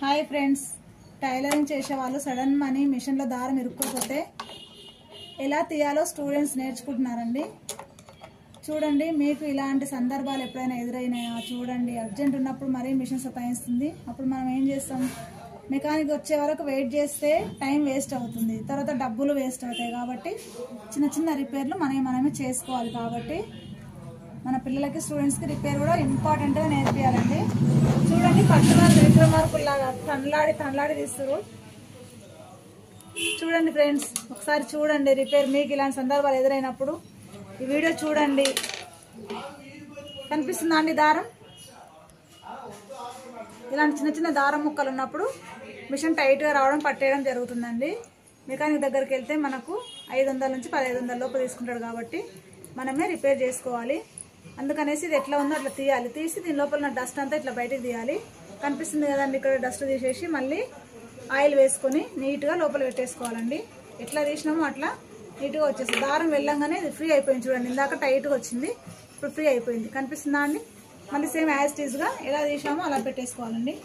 Hi friends, tailoring చేసే వాళ్ళు sudden money మిషన్లో దారం ఇరుక్కుపోతే ఎలా తీయాలో స్టూడెంట్స్ నేర్చుకుంటున్నారండి. చూడండి, మీకు ఇలాంటి సందర్భాలు ఎప్పుడైనా ఎదురైనాయా? చూడండి, అర్జెంట్ ఉన్నప్పుడు మరీ మిషన్ సతాయిస్తుంది. అప్పుడు మనం ఏం చేస్తాం? మెకానిక్ వచ్చే వరకు వెయిట్ చేస్తే టైం వేస్ట్ అవుతుంది, తర్వాత డబ్బులు వేస్ట్ అవుతాయి. కాబట్టి చిన్న చిన్న రిపేర్లు మనమే చేసుకోవాలి. కాబట్టి మన పిల్లలకి, స్టూడెంట్స్కి రిపేర్ కూడా ఇంపార్టెంట్గా నేర్పియాలండి. చూడండి, పట్టుమార్కు విక్రమార్కుల్లాగా తనలాడి తీస్తారు. చూడండి ఫ్రెండ్స్, ఒకసారి చూడండి రిపేర్. మీకు ఇలాంటి సందర్భాలు ఎదురైనప్పుడు ఈ వీడియో చూడండి. కనిపిస్తుందా అండి దారం? ఇలాంటి చిన్న చిన్న దారం ముక్కలు ఉన్నప్పుడు మిషన్ టైట్గా రావడం, పట్టేయడం జరుగుతుందండి. మెకానిక్ దగ్గరికి వెళ్తే మనకు 500 నుంచి 1500 లోపు తీసుకుంటాడు. కాబట్టి మనమే రిపేర్ చేసుకోవాలి. అందుకనేసి ఇది ఎట్లా ఉందో అట్లా తీయాలి. తీసి దీని లోపల ఉన్న డస్ట్ అంతా ఇట్లా బయటకు తీయాలి. కనిపిస్తుంది కదండి, ఇక్కడ డస్ట్ తీసేసి మళ్ళీ ఆయిల్ వేసుకొని నీట్గా లోపల పెట్టేసుకోవాలండి. ఎట్లా తీసినామో అట్లా నీట్గా వచ్చేస్తుంది. దారం వెళ్ళంగానే ఇది ఫ్రీ అయిపోయింది. చూడండి, ఇందాక టైట్గా వచ్చింది, ఇప్పుడు ఫ్రీ అయిపోయింది. కనిపిస్తుందా అండి? మళ్ళీ సేమ్ యాజ్ ఇట్ ఈజ్గా ఎలా తీసామో అలా పెట్టేసుకోవాలండి.